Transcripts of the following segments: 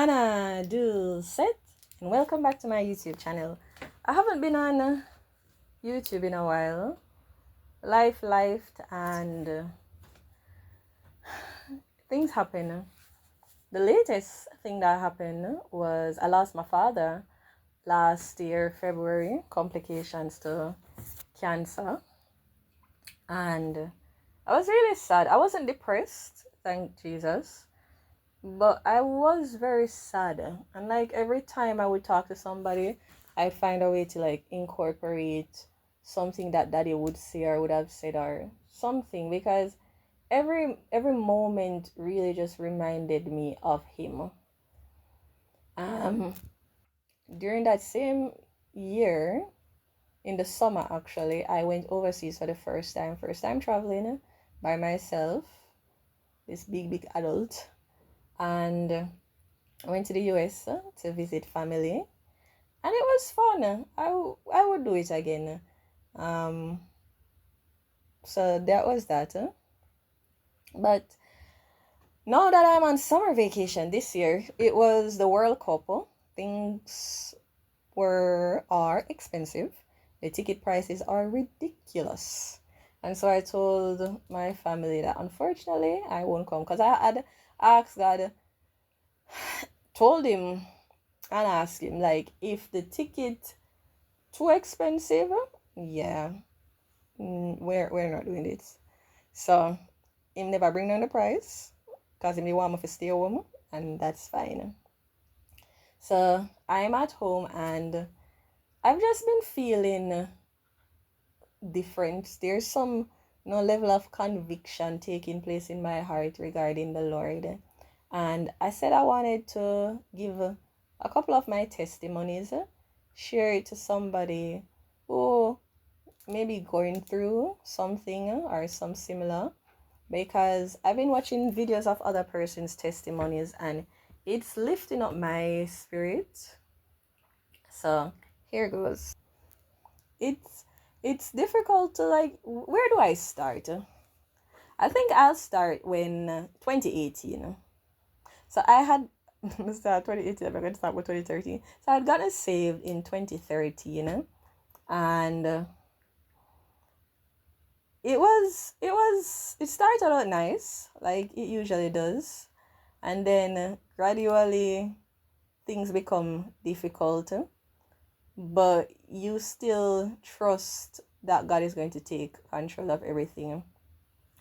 Hannah do set, and welcome back to my YouTube channel. I haven't been on YouTube in a while. Life, and things happen. The latest thing that happened was I lost my father last year, February, complications to cancer. And I was really sad. I wasn't depressed, thank Jesus. But I was very sad. And like every time I would talk to somebody, I find a way to like incorporate something that daddy would say or would have said or something, because every moment really just reminded me of him. Um During that same year, in the summer actually, I went overseas for the first time traveling by myself, this big adult. And I went to the US to visit family, and it was fun. I would do it again. Um, so that was that. But now that I'm on summer vacation this year, it was the World Cup. Things are expensive. The ticket prices are ridiculous. And so I told my family that unfortunately I won't come, because I had asked God, told him and asked him, like, if the ticket too expensive, yeah, we're not doing this. So him never bring down the price, because him want me to stay home, and that's fine. So I'm at home, and I've just been feeling different. There's some level of conviction taking place in my heart regarding the Lord. And I said I wanted to give a couple of my testimonies, share it to somebody who may be going through something or some similar, because I've been watching videos of other person's testimonies and it's lifting up my spirit. So here goes. It's difficult to, like, where do I start? I think I'll start when 2018. So I had start 2018. I'm going to start with 2013. So I had gotten saved in 2013, and it started out nice, like it usually does, and then gradually things become difficult, but you still trust that God is going to take control of everything.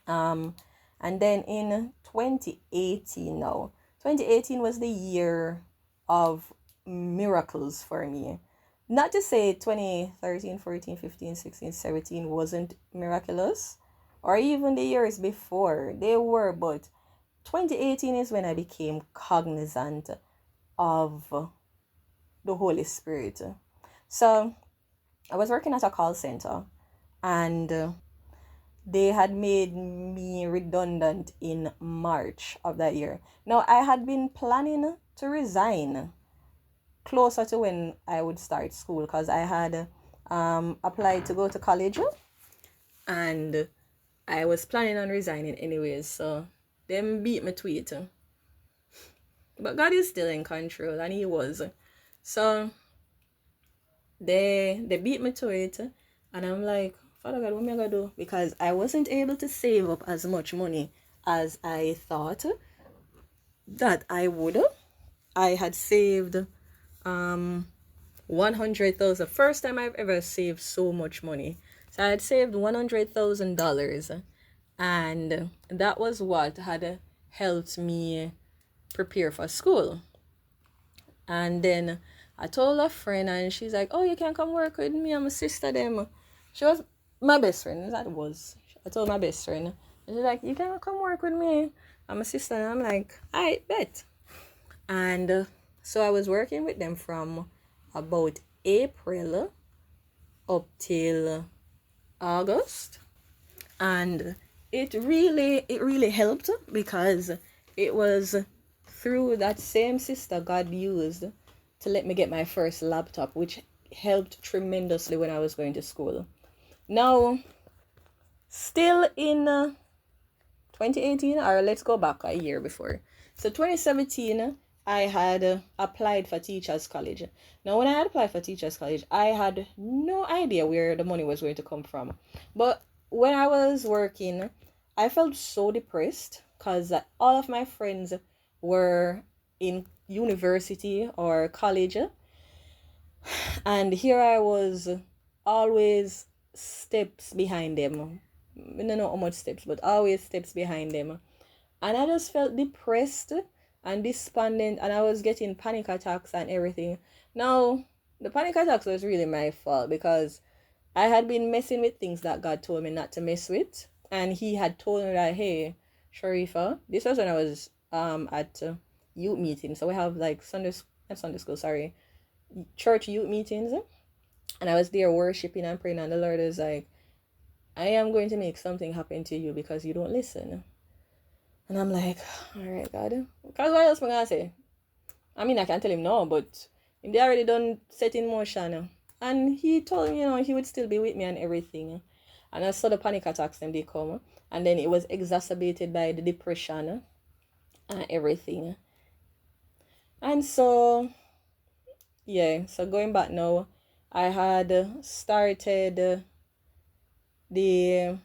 And then in 2018, now 2018 was the year of miracles for me. Not to say 2013, 14, 15, 16, 17 wasn't miraculous, or even the years before, they were, but 2018 is when I became cognizant of the Holy Spirit. So I was working at a call center, and they had made me redundant in March of that year. Now, I had been planning to resign closer to when I would start school, because I had applied to go to college, and I was planning on resigning anyways. So them beat me to it. But God is still in control, and he was. So they beat me to it, and I'm like, Father God, what am I gonna do? Because I wasn't able to save up as much money as I thought that I would. I had saved 100,000. First time I've ever saved so much money. So I had saved $100,000, and that was what had helped me prepare for school. And then I told a friend, and she's like, "Oh, you can come work with me and my sister them." She was my best friend. That was. I told my best friend. And she's like, "You can come work with me and my sister." And I'm like, "I bet." And so I was working with them from about April up till August. And it really helped, because it was through that same sister God used to let me get my first laptop, which helped tremendously when I was going to school. Now, still in 2018, or let's go back a year before. So 2017, I had applied for Teachers College. Now, when I had applied for Teachers College, I had no idea where the money was going to come from. But when I was working, I felt so depressed because all of my friends were in university or college, and here I was always steps behind them. I don't know how much steps, but always steps behind them. And I just felt depressed and despondent, and I was getting panic attacks and everything. Now, the panic attacks was really my fault because I had been messing with things that God told me not to mess with, and He had told me that, hey, Sharifa, this was when I was at youth meeting. So we have like Sunday school, sorry, church youth meetings, and I was there worshiping and praying, and the Lord is like, I am going to make something happen to you because you don't listen. And I'm like, all right, God, because what else am I gonna say? I mean, I can tell him no, but they already done set in motion. And he told me, he would still be with me and everything. And I saw the panic attacks them they come. And then it was exacerbated by the depression and everything. And so, yeah, so going back now, I had started the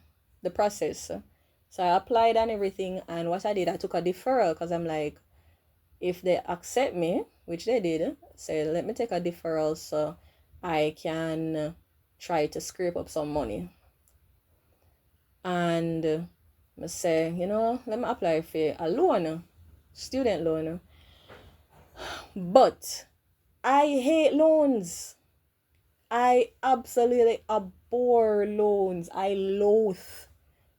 process. So I applied and everything. And what I did, I took a deferral because I'm like, if they accept me, which they did, say, let me take a deferral so I can try to scrape up some money. And I say, let me apply for a loan, student loan. But I hate loans. I absolutely abhor loans. I loathe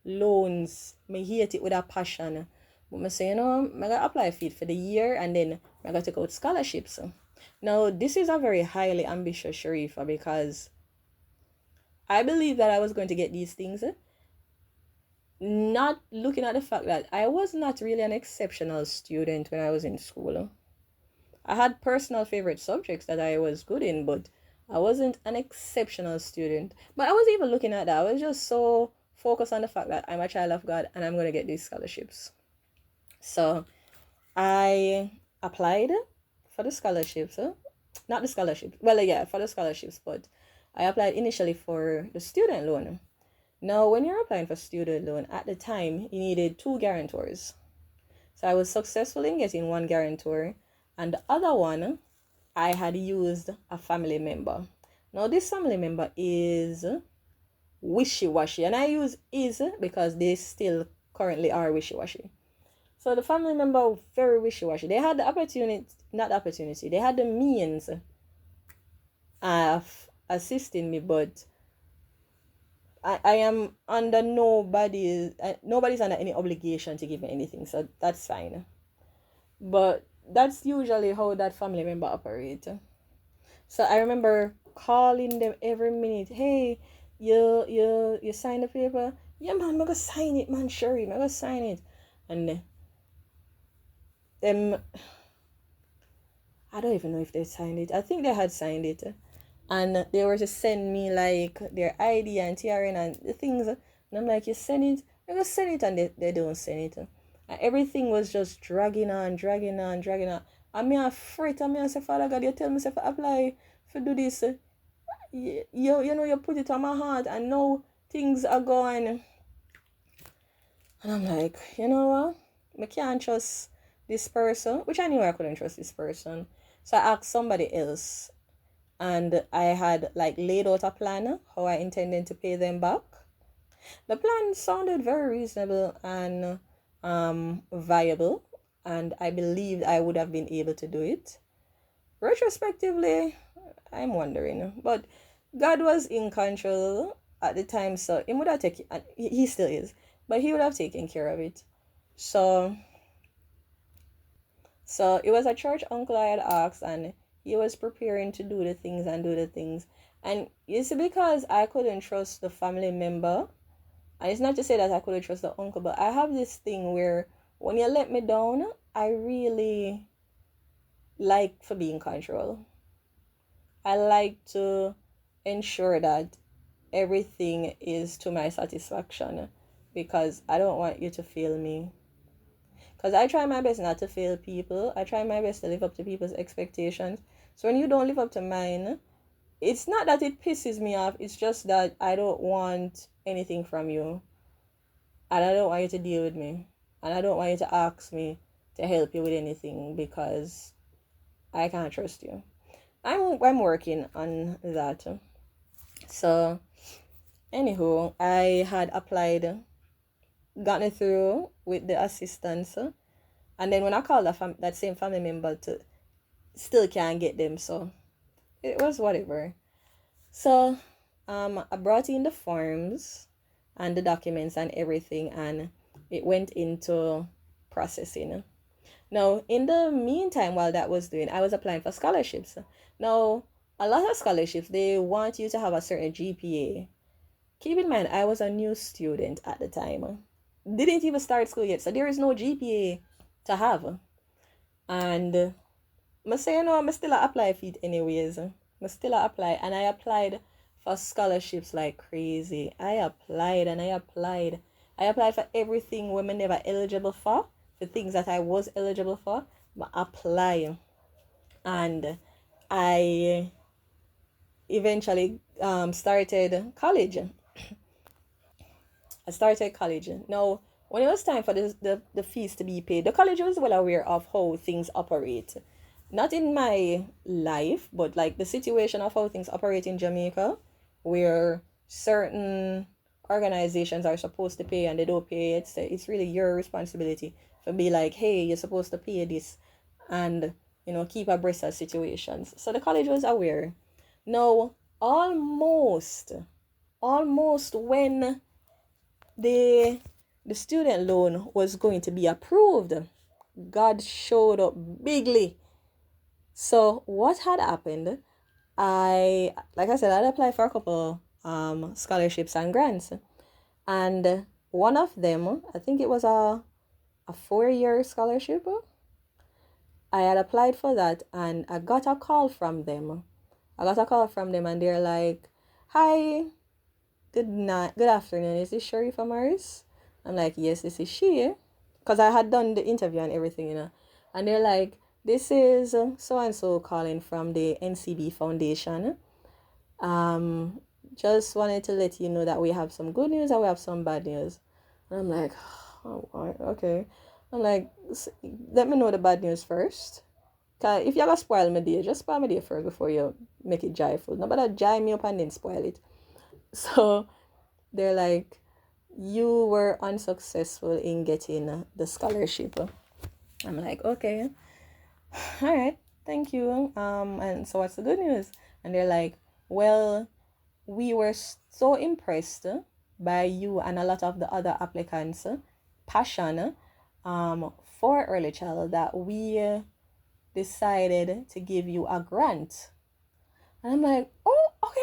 loans. I hate it with a passion. But I say, I'm going to apply for it for the year and then I'm going to take out scholarships. Now, this is a very highly ambitious Sharifa because I believe that I was going to get these things, not looking at the fact that I was not really an exceptional student when I was in school. I had personal favorite subjects that I was good in, but I wasn't an exceptional student. But I wasn't even looking at that. I was just so focused on the fact that I'm a child of God and I'm going to get these scholarships. So I applied for the scholarships. Not the scholarships. Well, yeah, for the scholarships, but I applied initially for the student loan. Now, when you're applying for student loan, at the time, you needed 2 guarantors. So I was successful in getting 1 guarantor, and the other one, I had used a family member. Now, this family member is wishy-washy, and I use is because they still currently are wishy-washy. So the family member very wishy-washy. They had the opportunity, not the opportunity, they had the means of assisting me, but I am under nobody's under any obligation to give me anything, so that's fine. But that's usually how that family member operates. So I remember calling them every minute. Hey, you sign the paper? Yeah, man, I'm gonna sign it, man. Sure, I'm gonna sign it. And them, I don't even know if they signed it. I think they had signed it. And they were to send me like their ID and TRN and the things. And I'm like, you send it? I'm gonna send it, and they don't send it. And everything was just dragging on, dragging on, dragging on. And me a fret, and me a say, Father God, you tell me if I apply for do this. You put it on my heart, and now things are going. And I'm like, you know what? I can't trust this person, which I knew I couldn't trust this person. So I asked somebody else, and I had like laid out a plan how I intended to pay them back. The plan sounded very reasonable and viable, and I believed I would have been able to do it. Retrospectively, I'm wondering, but God was in control at the time, so he would have taken, and he still is, but he would have taken care of it. So it was a church uncle I had asked, and he was preparing to do the things and do the things. And it's because I couldn't trust the family member. And it's not to say that I couldn't trust the uncle, but I have this thing where when you let me down, I really like to be in control. I like to ensure that everything is to my satisfaction because I don't want you to feel me. Because I try my best not to fail people. I try my best to live up to people's expectations. So when you don't live up to mine, it's not that it pisses me off. It's just that I don't want anything from you. And I don't want you to deal with me. And I don't want you to ask me to help you with anything because I can't trust you. I'm working on that. So, anywho, I had applied, gotten it through with the assistance, and then when I called that same family member to still can't get them, so it was whatever. So, I brought in the forms and the documents and everything, and it went into processing. Now, in the meantime, while that was doing, I was applying for scholarships. Now, a lot of scholarships, they want you to have a certain GPA. Keep in mind, I was a new student at the time. Didn't even start school yet, so there is no GPA to have. And I say, I still apply for it anyways. I still apply, and I applied for scholarships like crazy. I applied and I applied. I applied for everything women never eligible for things that I was eligible for, but apply. And I eventually started college. I started college. Now, when it was time for the fees to be paid, the college was well aware of how things operate. Not in my life, but like the situation of how things operate in Jamaica, where certain organizations are supposed to pay and they don't pay it. So it's really your responsibility to be like, hey, you're supposed to pay this, and keep abreast of situations. So the college was aware. Now, almost when the student loan was going to be approved, God showed up bigly. So what had happened, like I said, I'd applied for a couple scholarships and grants, and one of them, I think it was a 4-year scholarship. I had applied for that, and I got a call from them. And they're like, "Hi, good night, good afternoon. Is this Sharifa Morris?" I'm like, "Yes, this is she," because I had done the interview and everything. And they're like, "This is so and so calling from the NCB Foundation. Just wanted to let you know that we have some good news and we have some bad news." And I'm like, "Oh, okay." I'm like, "Let me know the bad news first. Cause if you're gonna spoil my day, just spoil my day first before you make it joyful. Nobody jay me up and then spoil it." So they're like, "You were unsuccessful in getting the scholarship." I'm like, "Okay, all right, thank you. And so what's the good news?" And they're like, "Well, we were so impressed by you and a lot of the other applicants' passion for early child that we decided to give you a grant." And I'm like, "Oh, okay."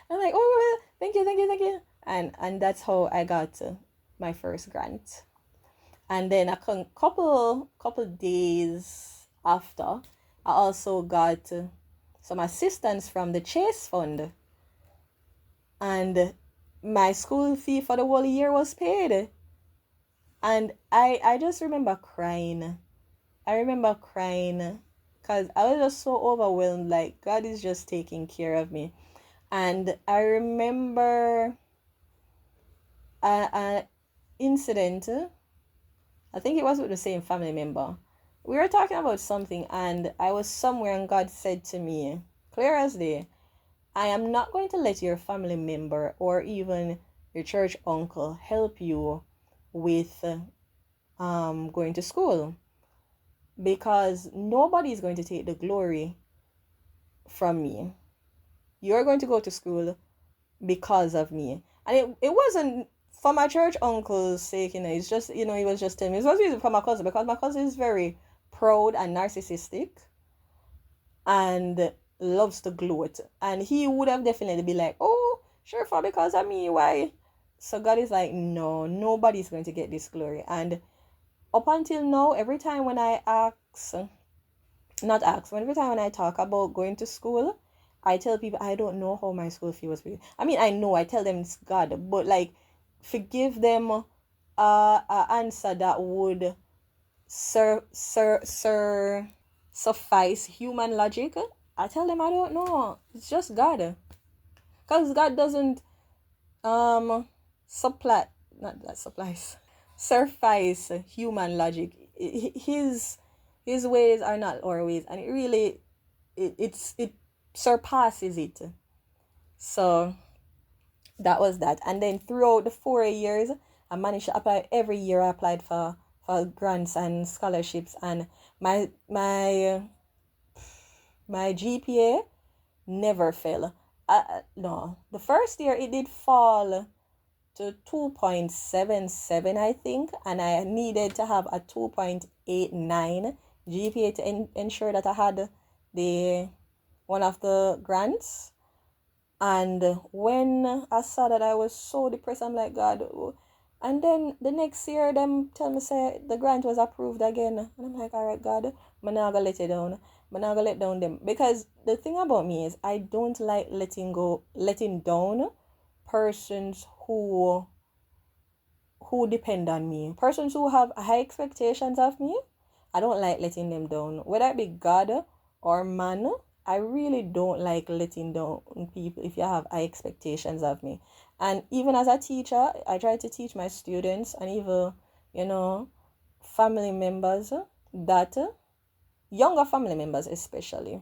I'm like, "Oh, thank you." And that's how I got my first grant. And then a couple days after, I also got some assistance from the Chase Fund, and my school fee for the whole year was paid. And I just remember crying. I remember crying because I was just so overwhelmed. Like, God is just taking care of me. And I remember an incident. I think it was with the same family member. We were talking about something, and I was somewhere, and God said to me, clear as day, "I am not going to let your family member or even your church uncle help you with going to school, because nobody is going to take the glory from me. You're going to go to school because of me." And it wasn't for my church uncle's sake, it's just, he was just telling me. It was really for my cousin, because my cousin is very proud and narcissistic and loves to gloat. And he would have definitely be like, "Oh, sure, for because of me, why?" So God is like, "No, nobody's going to get this glory." And up until now, every time when I every time when I talk about going to school, I tell people I don't know how my school fee was paid. I mean, I know, I tell them it's God, but like, forgive them a answer that would suffice human logic, I tell them I don't know. It's just God. Because God doesn't supply, not that supplies, suffice human logic. His ways are not our ways, and it really it surpasses it. So that was that. And then throughout the 4 years, I managed to apply every year. I applied for grants and scholarships, and my GPA never fell. No, the first year it did fall to 2.77, I think, and I needed to have a 2.89 GPA to ensure that I had the one of the grants. And when I saw that, I was so depressed. I'm like, God. And then the next year, them tell me say the grant was approved again, and I'm like, all right, God, I'm not gonna let it down. I'm not gonna let down them, because the thing about me is I don't like letting down persons who depend on me, persons who have high expectations of me. I don't like letting them down, whether it be God or man. I really don't like letting down people if you have high expectations of me. And even as a teacher, I try to teach my students and even, family members, that younger family members especially,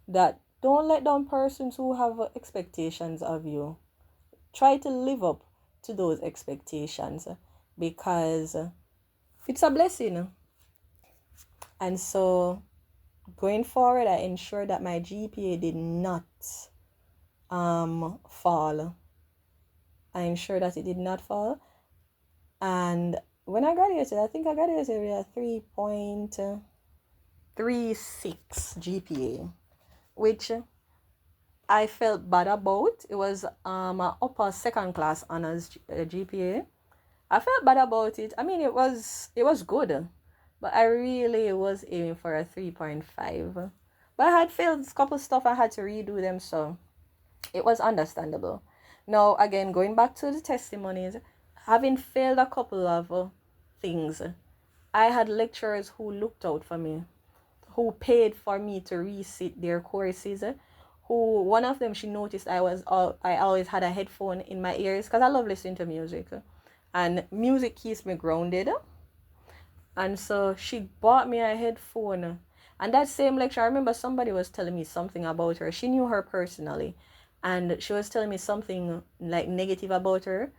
that don't let down persons who have expectations of you. Try to live up to those expectations, because it's a blessing. And so going forward, I ensured that my GPA did not fall. I ensured that it did not fall. And when I graduated, I think I graduated with a 3.36 GPA, which I felt bad about. It was an upper second class honors GPA. I felt bad about it. I mean, it was good, but I really was aiming for a 3.5. But I had failed a couple stuff. I had to redo them, so it was understandable. Now, again, going back to the testimonies, having failed a couple of things, I had lecturers who looked out for me, who paid for me to resit their courses. Who, one of them, she noticed I always had a headphone in my ears because I love listening to music, and music keeps me grounded. And so she bought me a headphone. And that same lecture, I remember somebody was telling me something about her. She knew her personally, and she was telling me something like negative about her.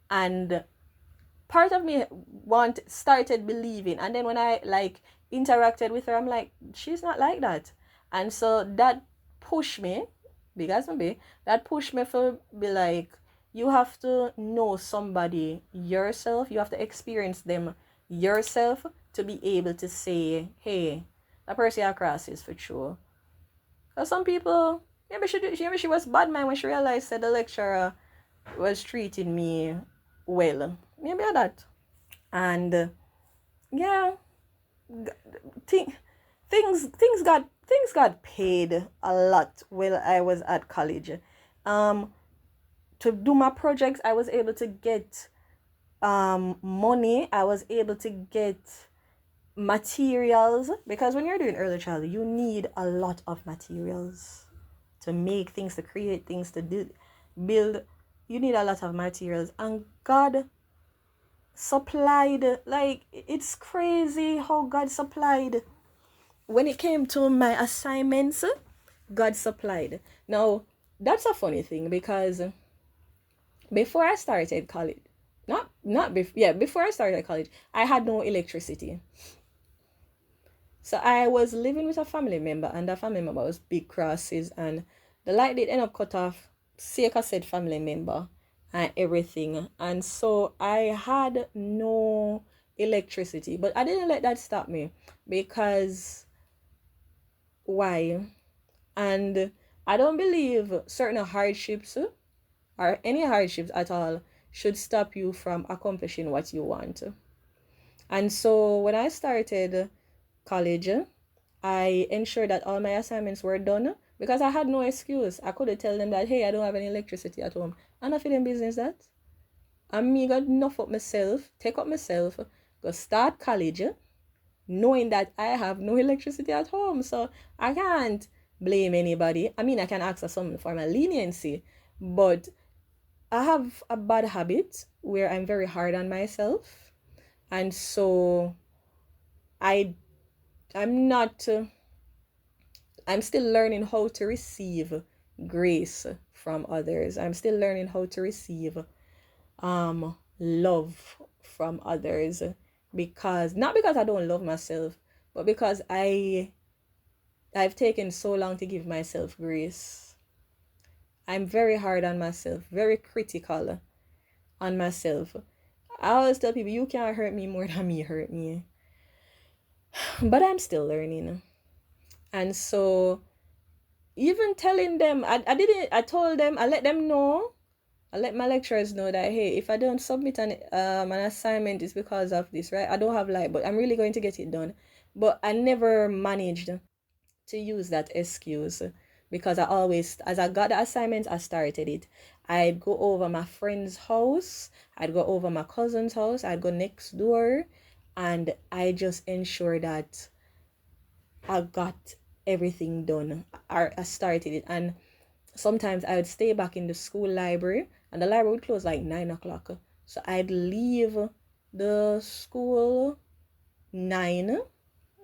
And part of me started believing. And then when I interacted with her, I'm like, she's not like that. And so that pushed me, because maybe that pushed me to be like, you have to know somebody yourself. You have to experience them yourself to be able to say, hey, that person across is for sure. Because some people, maybe she was bad man when she realized that the lecturer was treating me well. Maybe that. And yeah, things got paid a lot while I was at college. To do my projects, I was able to get money. I was able to get materials, because when you're doing early childhood, you need a lot of materials to make things, to create things, to build. You need a lot of materials, and God supplied. Like, it's crazy how God supplied. When it came to my assignments, God supplied. Now, that's a funny thing, because before I started college, before I started college, I had no electricity. So I was living with a family member, and that family member was big crosses, and the light did end up cut off, sake of said family member and everything. And so I had no electricity, but I didn't let that stop me, because why? And I don't believe certain hardships, or any hardships at all, should stop you from accomplishing what you want. And so when I started college, I ensured that all my assignments were done, because I had no excuse. I could tell them that, hey, I don't have any electricity at home. And I feel them business that. And me got enough up myself, take up myself, go start college, knowing that I have no electricity at home. So I can't blame anybody. I mean, I can ask for some form of leniency, but I have a bad habit where I'm very hard on myself. And so I I'm not I'm still learning how to receive grace from others. I'm still learning how to receive love from others, because not because I don't love myself, but because I've taken so long to give myself grace. I'm very hard on myself, very critical on myself. I always tell people you can't hurt me more than me hurt me. But I'm still learning. And so even telling them, I told them, I let them know, I let my lecturers know that, hey, if I don't submit an assignment, it's because of this, right? I don't have light, but I'm really going to get it done. But I never managed to use that excuse, because I always, as I got the assignment, I started it. I'd go over my friend's house, I'd go over my cousin's house, I'd go next door, and I just ensure that I got everything done. I started it, and sometimes I would stay back in the school library, and the library would close like 9 o'clock. So I'd leave the school 9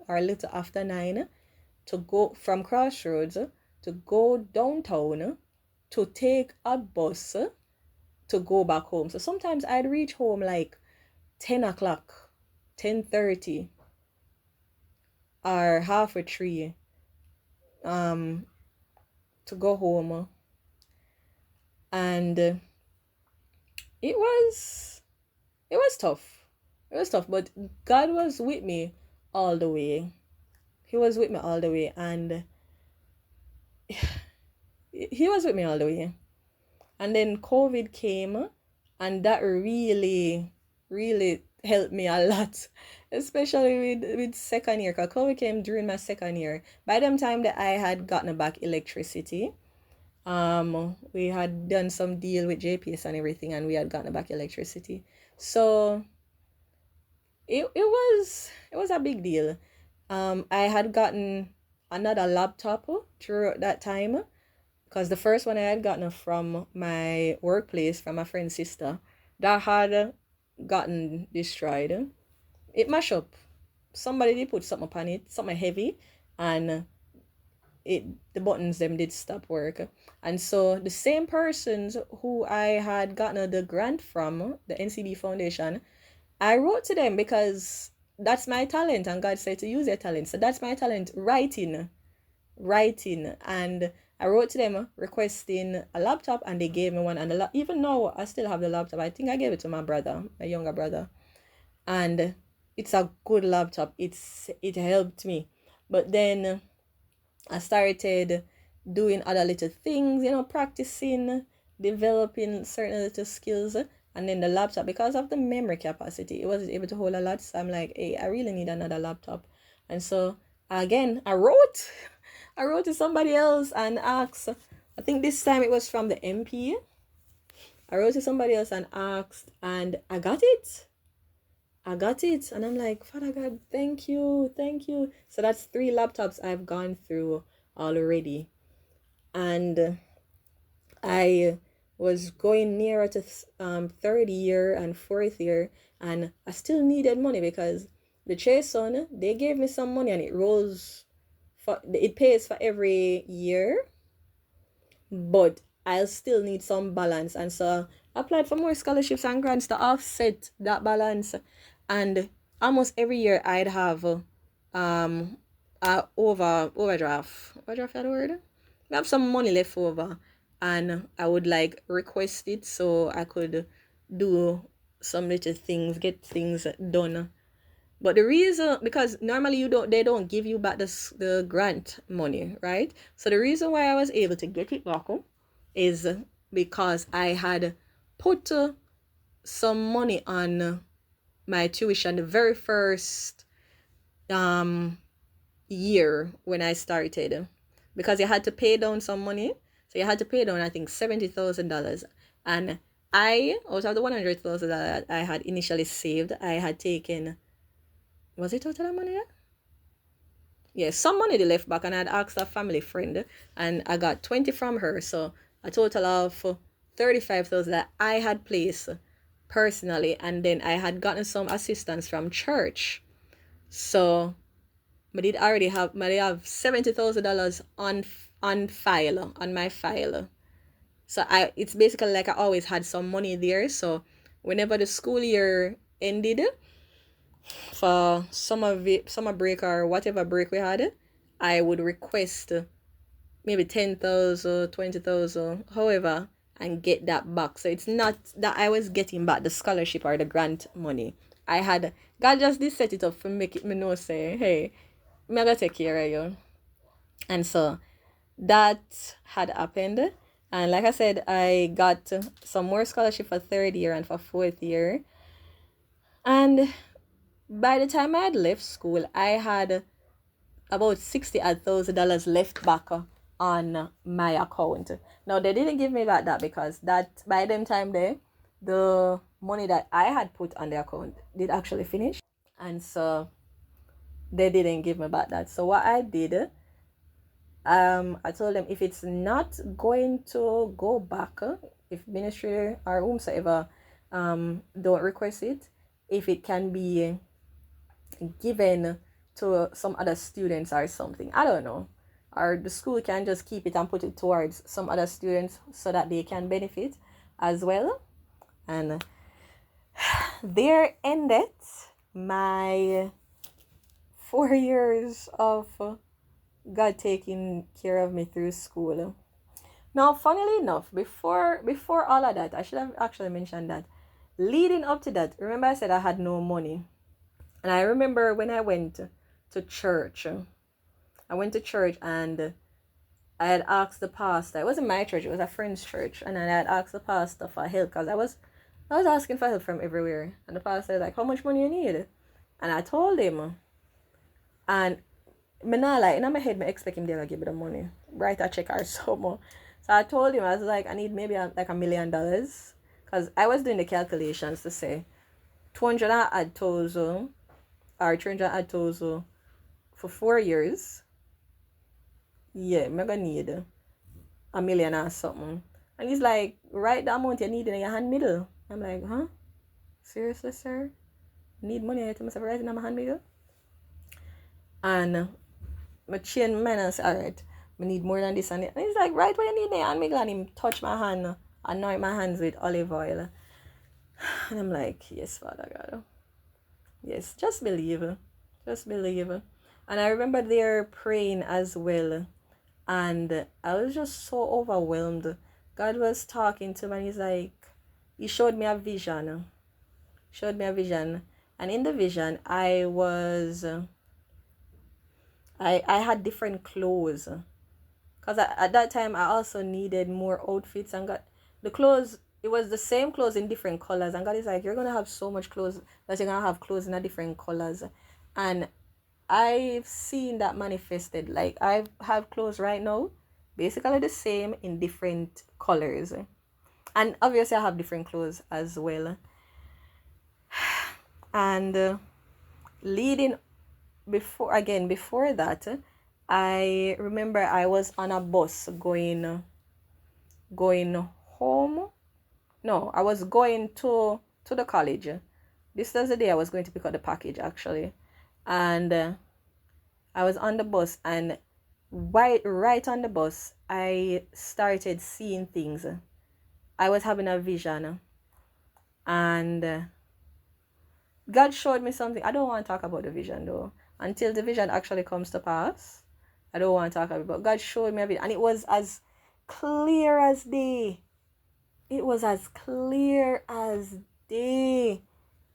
or a little after 9 to go from Crossroads to go downtown to take a bus to go back home. So sometimes I'd reach home like 10 o'clock, 10:30, or half a 3 um to go home. And it was it was tough. It was tough, but God was with me all the way. He was with me all the way, and he was with me all the way. And then COVID came, and that really, really helped me a lot, especially with second year, because COVID came during my second year. By the time that I had gotten back electricity, we had done some deal with JPS and everything, and we had gotten back electricity. So it was a big deal. I had gotten another laptop through that time, because the first one I had gotten from my workplace from my friend's sister, that had gotten destroyed. It mashed up. Somebody did put something upon it, something heavy, and it the buttons them did stop work. And so the same persons who I had gotten the grant from, the NCB Foundation, I wrote to them because that's my talent, and God said to use their talent. So that's my talent, writing. And I wrote to them requesting a laptop, and they gave me one. And even now I still have the laptop. I think I gave it to my brother, my younger brother, and it's a good laptop. It helped me. But then I started doing other little things, practicing, developing certain little skills. And then the laptop, because of the memory capacity, it wasn't able to hold a lot. So I'm like, hey, I really need another laptop. And so again, I wrote to somebody else and asked. I think this time it was from the MP. I wrote to somebody else and asked, and I got it. And I'm like, Father God, thank you. So that's 3 laptops I've gone through already. And I was going nearer to third year and fourth year, and I still needed money, because the Chase on, they gave me some money, and it pays for every year, but I'll still need some balance. And so I applied for more scholarships and grants to offset that balance. And almost every year I'd have overdraft. Overdraft, that word? I have some money left over, and I would like request it so I could do some little things, get things done. But the reason, because normally they don't give you back the grant money, right? So the reason why I was able to get it back is because I had put some money on my tuition the very first year when I started, because you had to pay down some money. So you had to pay down, I think, $70,000. And out of the $100,000 that I had initially saved, I had taken Was it out of that money? Yes, some money they left back, and I'd asked a family friend, and I got 20 from her. So a total of 35,000 that I had placed personally, and then I had gotten some assistance from church. So I did have $70,000 on file on my file. So it's basically like I always had some money there. So whenever the school year ended, for summer break or whatever break we had, I would request maybe 10,000, 20,000, however, and get that back. So it's not that I was getting back the scholarship or the grant money. I had God just did set it up for make it me know say, hey, me I gotta take care of you. And so that had happened. And like I said, I got some more scholarship for third year and for fourth year. And by the time I had left school, I had about $60,000 left back on my account. Now they didn't give me back that because that by them time there, the money that I had put on the account did actually finish, and so they didn't give me back that. So what I did, I told them if it's not going to go back, if ministry or whomsoever don't request it, if it can be given to some other students or something. I don't know. Or the school can just keep it and put it towards some other students so that they can benefit as well. And there ended my 4 years of God taking care of me through school. Now, funnily enough, before all of that, I should have actually mentioned that. Leading up to that, remember I said I had no money. And I remember when I went to church. I went to church and I had asked the pastor. It wasn't my church, it was a friend's church. And then I had asked the pastor for help because I was asking for help from everywhere. And the pastor was like, how much money you need? And I told him. And me not like in my head, I expect him to give me the money. Write a check or something. So I told him, I was like, I need maybe like $1 million. Because I was doing the calculations to say 200 odd thousand or 300 odd thousand for 4 years. Yeah, I'm gonna need $1 million or something. And he's like, write the amount you need in your hand middle. I'm like, huh? Seriously, sir? Need money? I tell myself, right in my hand middle? And I change my mind and say, alright, I need more than this and that. And he's like, right, what you need there? And me glad him touch my hand, anoint my hands with olive oil. And I'm like, yes, Father God. Yes, just believe. Just believe. And I remember there praying as well. And I was just so overwhelmed. God was talking to me and he's like, he showed me a vision. And in the vision, I had different clothes. Because at that time, I also needed more outfits and got the clothes. It was the same clothes in different colors. And God is like, you're going to have so much clothes that you're going to have clothes in a different colors. And I've seen that manifested. Like, I have clothes right now, basically the same in different colors. And obviously, I have different clothes as well. And leading before that, I remember I was on a bus going home. No, I was going to the college. This was the day I was going to pick up the package actually. And I was on the bus, and right on the bus I started seeing things. I was having a vision, and God showed me something. I don't want to talk about the vision though. Until the vision actually comes to pass, I don't want to talk about it. But God showed me a vision, and it was as clear as day. It was as clear as day.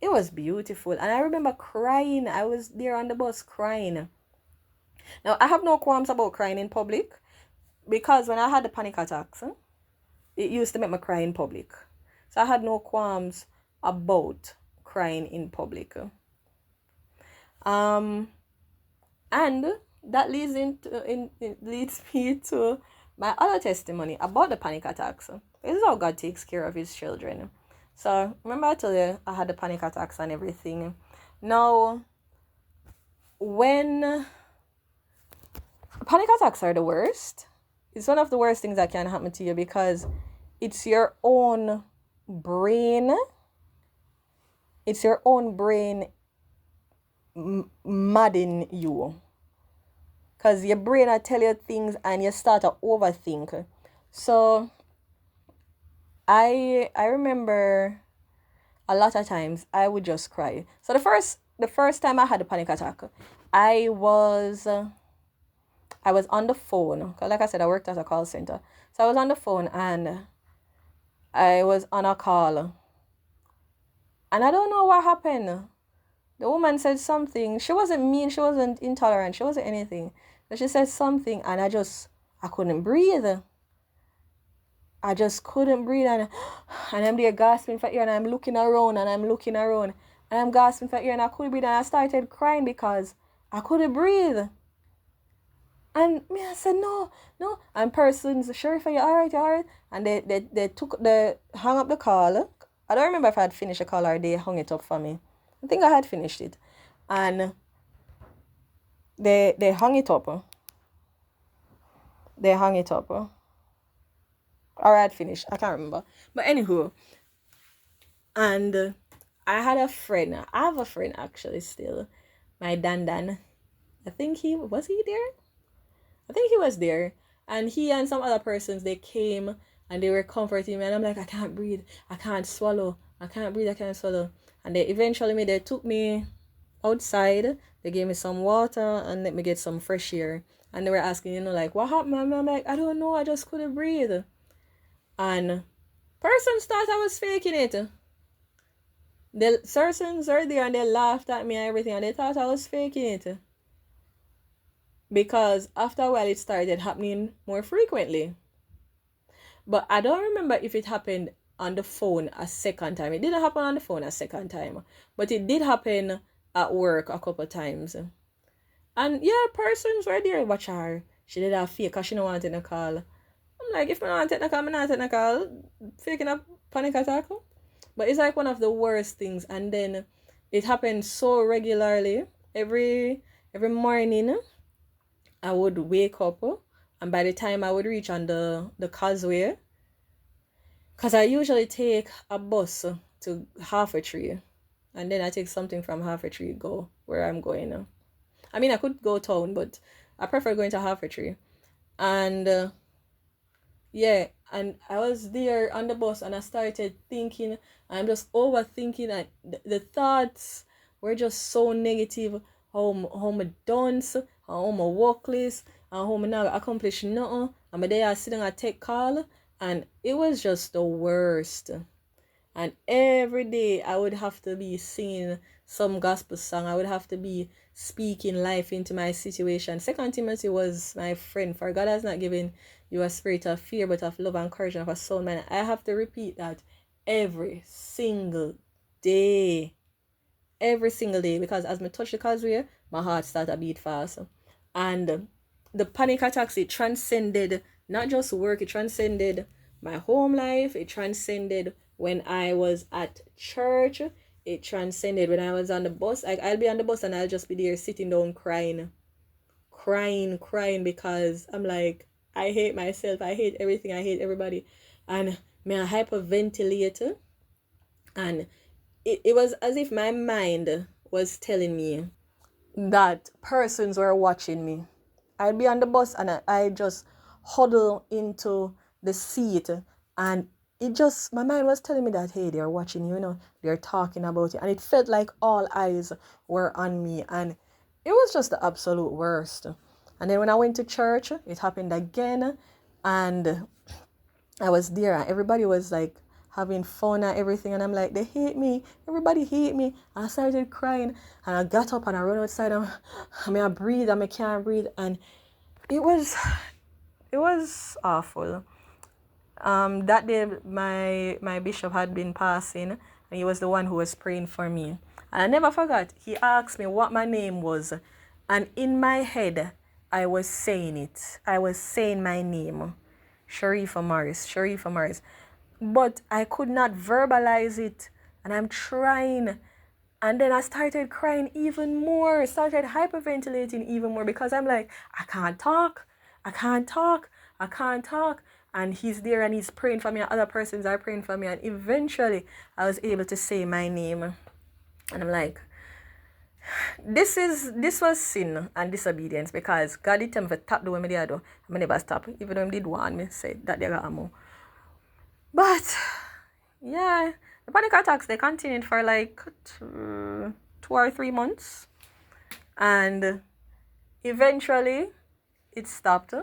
It was beautiful. And I remember crying. I was there on the bus crying. Now, I have no qualms about crying in public, because when I had the panic attacks, it used to make me cry in public. So I had no qualms about crying in public. And that leads me to my other testimony about the panic attacks. This is how God takes care of his children. So remember I told you I had the panic attacks and everything. Now, when panic attacks are the worst, it's one of the worst things that can happen to you because it's your own brain. It's your own brain madding you. Because your brain will tell you things and you start to overthink. So I remember a lot of times I would just cry. So the first time I had a panic attack, I was on the phone. 'Cause like I said, I worked at a call center. So I was on the phone and I was on a call. And I don't know what happened. The woman said something. She wasn't mean, she wasn't intolerant, she wasn't anything. But she said something and I couldn't breathe. I just couldn't breathe and I'm there gasping for air and I'm looking around and I'm gasping for air and I couldn't breathe and I started crying because I couldn't breathe. And me, I said, no. And persons, Sheriff, are you alright? And they hung up the call. I don't remember if I had finished the call or they hung it up for me. I think I had finished it. And they hung it up. They hung it up. Or I had finished. I can't remember. But anywho. And I had a friend. I have a friend actually still. My Dan. I think was he there? I think he was there. And he and some other persons, they came and they were comforting me. And I'm like, I can't breathe. I can't swallow. I can't breathe. I can't swallow. And they took me outside. They gave me some water and let me get some fresh air. And they were asking, like, what happened? And I'm like, I don't know. I just couldn't breathe. And persons thought I was faking it. The persons were there and they laughed at me and everything. And they thought I was faking it. Because after a while, it started happening more frequently. But I don't remember if it happened on the phone a second time. It didn't happen on the phone a second time. But it did happen at work a couple times. And yeah, persons were there watch her. She did have fake because she don't want to take a call. I'm like, if I don't want to take a call, I'm not taking a call. Faking a panic attack. But it's like one of the worst things. And then it happened so regularly. Every morning, I would wake up. And by the time I would reach on the causeway, because I usually take a bus to Half a Tree. And then I take something from Half a Tree, go where I'm going. I mean, I could go town, but I prefer going to Half a Tree. And yeah, and I was there on the bus and I started thinking, I'm just overthinking, and the thoughts were just so negative. How I dance, how I workless, and how I not accomplish nothing. And my day I sitting and take call, and it was just the worst. And every day I would have to be singing some gospel song. I would have to be speaking life into my situation. 2 Timothy was my friend. For God has not given you a spirit of fear, but of love and courage and of a soul, man. I have to repeat that every single day. Every single day. Because as I touch the causeway, my heart started to beat fast. And the panic attacks, it transcended not just work, it transcended my home life, it transcended when I was at church, it transcended when I was on the bus. Like, I'll be on the bus and I'll just be there sitting down crying because I'm like, I hate myself, I hate everything, I hate everybody. And me I hyperventilate. And it was as if my mind was telling me that persons were watching me. I'd be on the bus and I just huddle into the seat, and my mind was telling me that, hey, they're watching you, they're talking about you. And it felt like all eyes were on me, and it was just the absolute worst. And then when I went to church, it happened again, and I was there and everybody was like having fun and everything, and I'm like, they hate me, everybody hate me. And I started crying and I got up and I ran outside and I breathe and I can't breathe, and it was awful. That day my bishop had been passing, and he was the one who was praying for me. And I never forgot, he asked me what my name was, and in my head I was saying it. I was saying my name, Sharifa Morris. But I could not verbalize it, and I'm trying And then I started crying even more, started hyperventilating even more because I'm like, I can't talk, I can't talk, I can't talk. And he's there and he's praying for me, and other persons are praying for me. And eventually I was able to say my name. And I'm like, this was sin and disobedience because God did tell me to tap the way me do. I never stop. Even though he did want me say that they got more. But yeah, the panic attacks they continued for like 2 or 3 months, and eventually it stopped.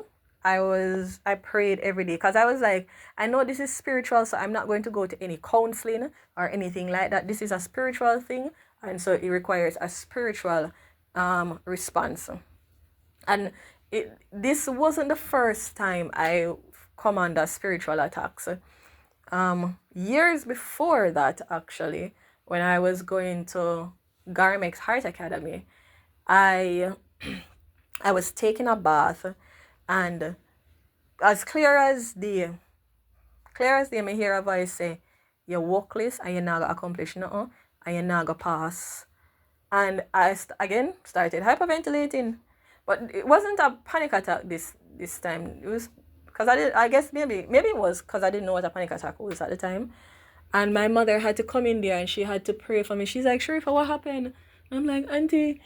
I prayed every day because I was like, I know this is spiritual, so I'm not going to go to any counseling or anything like that. This is a spiritual thing, and so it requires a spiritual response. And this wasn't the first time I come under spiritual attacks. Years before that, actually, when I was going to Garmex Heart Academy, I I was taking a bath, and as clear as the me hear a voice say, "You're workless and you're not gonna accomplish nothing and you're not gonna pass." And I again started hyperventilating, but it wasn't a panic attack this time. It was because I guess maybe it was because I didn't know what a panic attack was at the time. And my mother had to come in there and she had to pray for me. She's like, Sharifa, what happened? I'm like, Auntie,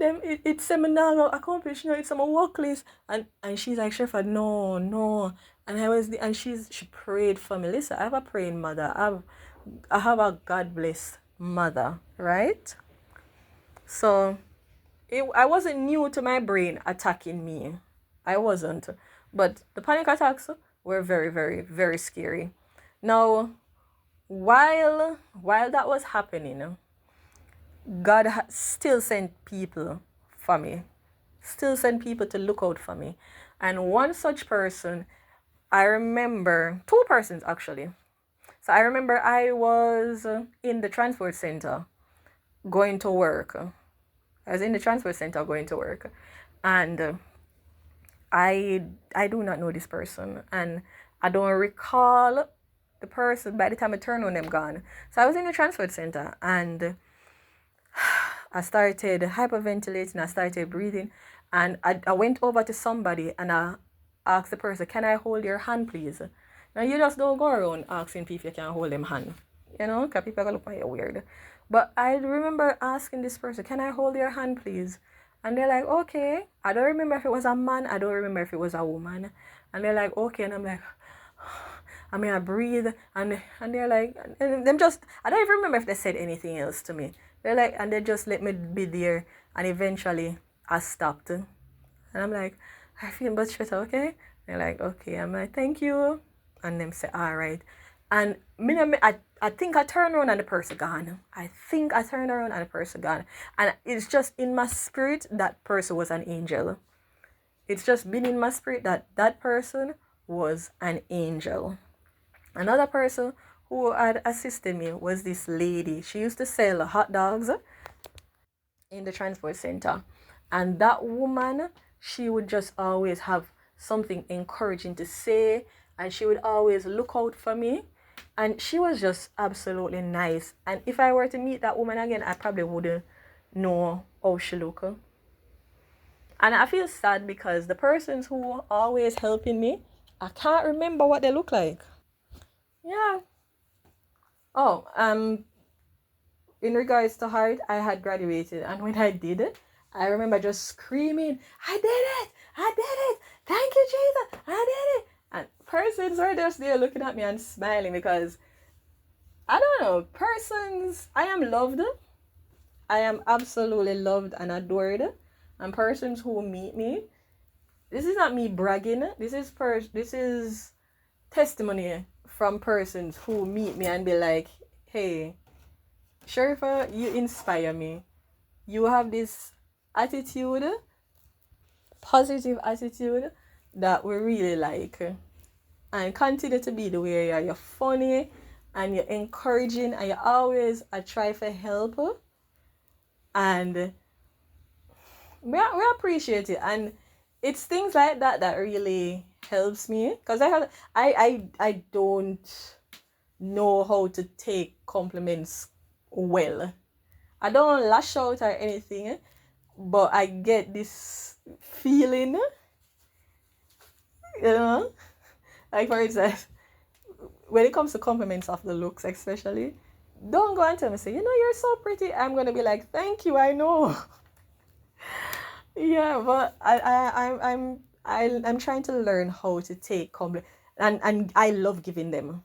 it's seminar accomplished, it's on my work list. And she's like, Sharifa, no. And she prayed for me. Listen, I have a praying mother. I have a God blessed mother, right? So I wasn't new to my brain attacking me. I wasn't. But the panic attacks were very, very, very scary. Now, while that was happening, God still sent people for me, still sent people to look out for me. And one such person, I remember, two persons actually. So I remember I was in the transport center going to work. I was in the transport center going to work. And I do not know this person. And I don't recall the person by the time I turned on them gone. So I was in the transport center and I started hyperventilating, I started breathing, and I went over to somebody and I asked the person, "Can I hold your hand, please?" Now you just don't go around asking people if you can hold them hand, because people are gonna look at you weird. But I remember asking this person, "Can I hold your hand, please?" And they're like, "Okay." I don't remember if it was a man, I don't remember if it was a woman. And they're like, "Okay," and I'm like, I mean, I breathe, and they're like, and them just, I don't even remember if they said anything else to me. They're like, and they just let me be there, and eventually I stopped. And I'm like, I feel much better, okay? They're like, okay. I'm like, thank you. And them say, all right. And I think I turned around and the person gone. And it's just in my spirit that person was an angel. It's just been in my spirit that that person was an angel. Another person who had assisted me was this lady. She used to sell hot dogs in the transport center. And that woman, she would just always have something encouraging to say, and she would always look out for me. And she was just absolutely nice. And if I were to meet that woman again, I probably wouldn't know how she looked. And I feel sad because the persons who were always helping me, I can't remember what they look like. Yeah. Oh, in regards to heart, I had graduated, and when I did it, I remember just screaming, I did it, thank you, Jesus, I did it. And persons were just there looking at me and smiling because, I don't know, I am loved. I am absolutely loved and adored. And persons who meet me, this is not me bragging, this is testimony from persons who meet me and be like, hey, Sharifa, you inspire me. You have this attitude, positive attitude that we really like. And continue to be the way you are. You're funny and you're encouraging and you're always a try for help. And we appreciate it. And it's things like that that really helps me. Because I don't know how to take compliments well. I don't lash out or anything, but I get this feeling, you know, like for instance, when it comes to compliments of the looks, especially, don't go and tell me, say, you know, you're so pretty. I'm gonna be like, thank you, I know. Yeah, but I'm trying to learn how to take compliment, and I love giving them.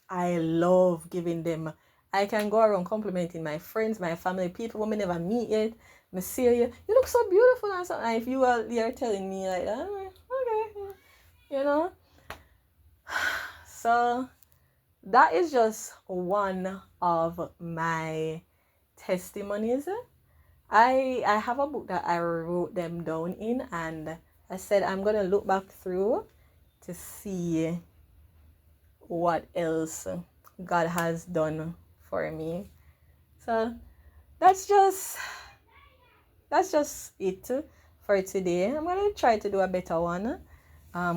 I love giving them. I can go around complimenting my friends, my family, people who may never meet yet. Me see you, you look so beautiful and so. And if you are there telling me like, okay, you know. So that is just one of my testimonies. I have a book that I wrote them down in, and I said I'm gonna look back through to see what else God has done for me. So that's just it for today. I'm gonna try to do a better one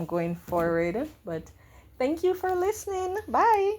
going forward. But thank you for listening. Bye.